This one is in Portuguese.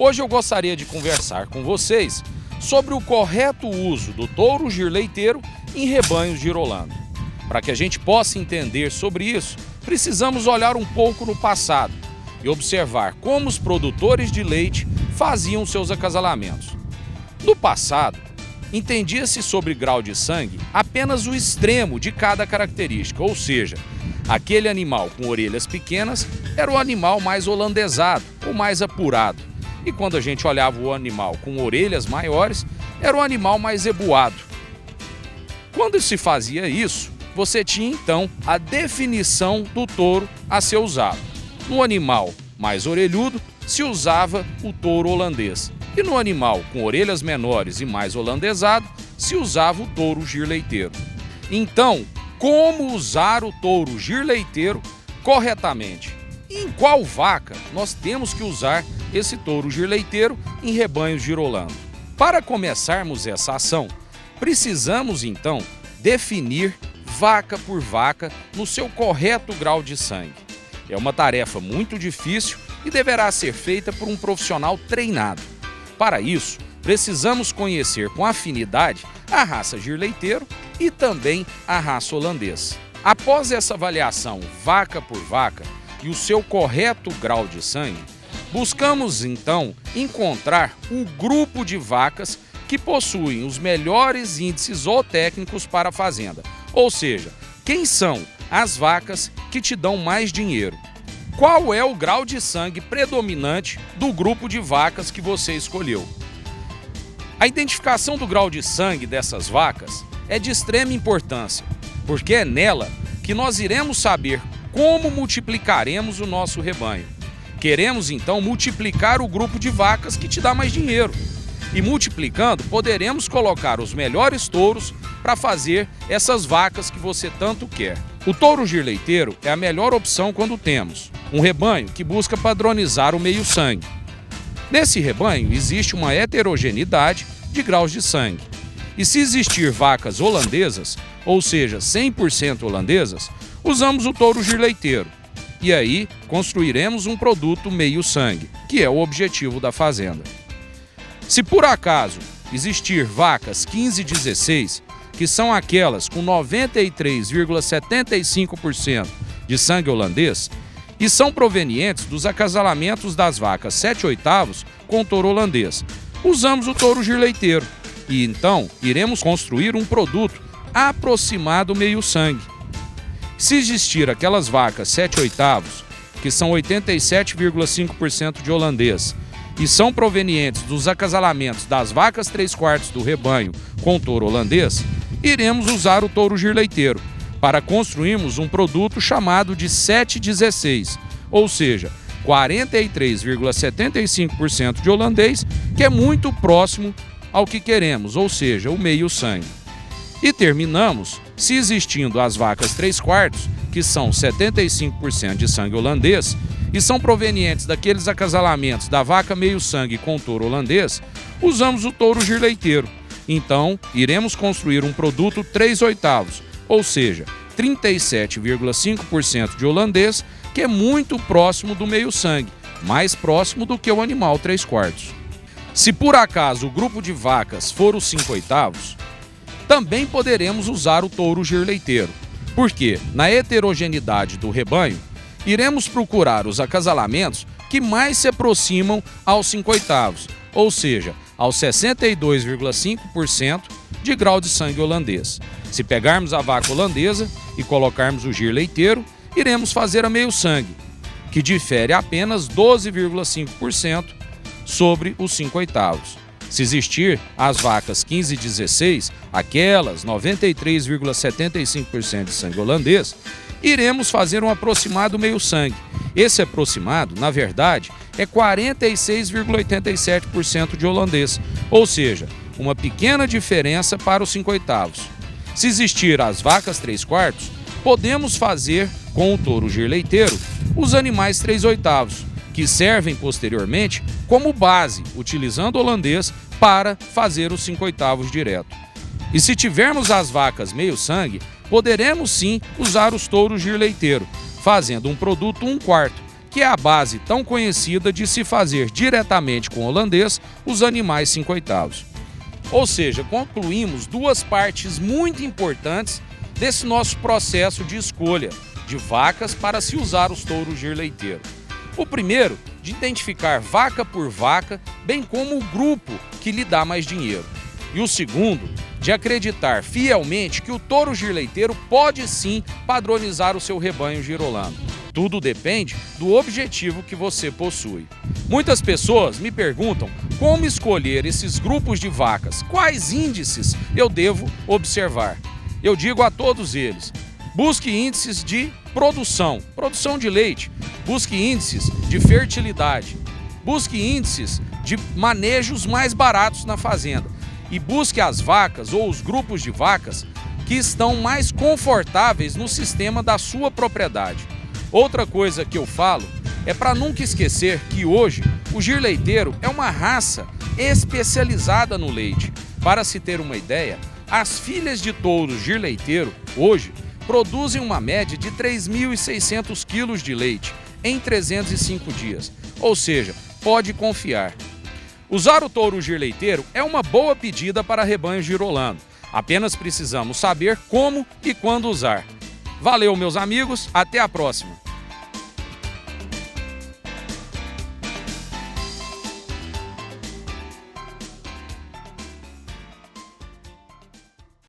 Hoje eu gostaria de conversar com vocês sobre o correto uso do touro gir leiteiro em rebanhos girolando. Para que a gente possa entender sobre isso, precisamos olhar um pouco no passado e observar como os produtores de leite faziam seus acasalamentos. No passado, entendia-se sobre grau de sangue apenas o extremo de cada característica, ou seja, aquele animal com orelhas pequenas era o animal mais holandesado ou mais apurado. E quando a gente olhava o animal com orelhas maiores, era o animal mais eboado. Quando se fazia isso, você tinha então a definição do touro a ser usado. No animal mais orelhudo, se usava o touro holandês. E no animal com orelhas menores e mais holandesado, se usava o touro gir leiteiro. Então, como usar o touro gir leiteiro corretamente? E em qual vaca nós temos que usar esse touro gir leiteiro em rebanhos girolando? Para começarmos essa ação, precisamos então definir vaca por vaca no seu correto grau de sangue. É uma tarefa muito difícil e deverá ser feita por um profissional treinado. Para isso, precisamos conhecer com afinidade a raça gir leiteiro e também a raça holandês. Após essa avaliação vaca por vaca e o seu correto grau de sangue, buscamos então encontrar o grupo de vacas que possuem os melhores índices zootécnicos para a fazenda. Ou seja, quem são as vacas que te dão mais dinheiro? Qual é o grau de sangue predominante do grupo de vacas que você escolheu? A identificação do grau de sangue dessas vacas é de extrema importância, porque é nela que nós iremos saber como multiplicaremos o nosso rebanho. Queremos então multiplicar o grupo de vacas que te dá mais dinheiro. E multiplicando, poderemos colocar os melhores touros para fazer essas vacas que você tanto quer. O touro gir leiteiro é a melhor opção quando temos um rebanho que busca padronizar o meio sangue. Nesse rebanho existe uma heterogeneidade de graus de sangue. E se existir vacas holandesas, ou seja, 100% holandesas, usamos o touro gir leiteiro. E aí construiremos um produto meio sangue, que é o objetivo da fazenda. Se por acaso existir vacas 15-16, que são aquelas com 93,75% de sangue holandês, e são provenientes dos acasalamentos das vacas 7/8 com touro holandês, usamos o touro gir leiteiro. E então iremos construir um produto aproximado meio sangue. Se existir aquelas vacas 7/8, que são 87,5% de holandês, e são provenientes dos acasalamentos das vacas 3/4 do rebanho com touro holandês, iremos usar o touro gir leiteiro para construirmos um produto chamado de 7/16, ou seja, 43,75% de holandês, que é muito próximo ao que queremos, ou seja, o meio sangue. E terminamos se existindo as vacas 3/4, que são 75% de sangue holandês, e são provenientes daqueles acasalamentos da vaca meio sangue com touro holandês, usamos o touro gir leiteiro. Então, iremos construir um produto 3/8, ou seja, 37,5% de holandês, que é muito próximo do meio sangue, mais próximo do que o animal 3/4. Se por acaso o grupo de vacas for os 5/8, também poderemos usar o touro gir leiteiro, porque na heterogeneidade do rebanho, iremos procurar os acasalamentos que mais se aproximam aos 5/8, ou seja, aos 62,5% de grau de sangue holandês. Se pegarmos a vaca holandesa e colocarmos o gir leiteiro, iremos fazer a meio sangue, que difere apenas 12,5% sobre os 5/8. Se existir as vacas 15-16, aquelas 93,75% de sangue holandês, iremos fazer um aproximado meio sangue. Esse aproximado, na verdade, é 46,87% de holandês, ou seja, uma pequena diferença para os 5/8. Se existir as vacas 3/4, podemos fazer com o touro gir leiteiro os animais 3/8, que servem posteriormente como base, utilizando o holandês para fazer os 5/8 direto. E se tivermos as vacas meio sangue, poderemos sim usar os touros gir leiteiro, fazendo um produto 1/4, que é a base tão conhecida de se fazer diretamente com holandês os animais 5/8. Ou seja, concluímos duas partes muito importantes desse nosso processo de escolha de vacas para se usar os touros Gir leiteiro. O primeiro, de identificar vaca por vaca, bem como o grupo que lhe dá mais dinheiro. E o segundo, de acreditar fielmente que o touro Gir leiteiro pode sim padronizar o seu rebanho girolando. Tudo depende do objetivo que você possui. Muitas pessoas me perguntam como escolher esses grupos de vacas, quais índices eu devo observar. Eu digo a todos eles: busque índices de produção de leite, busque índices de fertilidade, busque índices de manejos mais baratos na fazenda e busque as vacas ou os grupos de vacas que estão mais confortáveis no sistema da sua propriedade. Outra coisa que eu falo é para nunca esquecer que hoje o Gir leiteiro é uma raça especializada no leite. Para se ter uma ideia, as filhas de touros Gir leiteiro hoje produzem uma média de 3.600 quilos de leite em 305 dias. Ou seja, pode confiar. Usar o touro Gir leiteiro é uma boa pedida para rebanho girolando. Apenas precisamos saber como e quando usar. Valeu, meus amigos, até a próxima!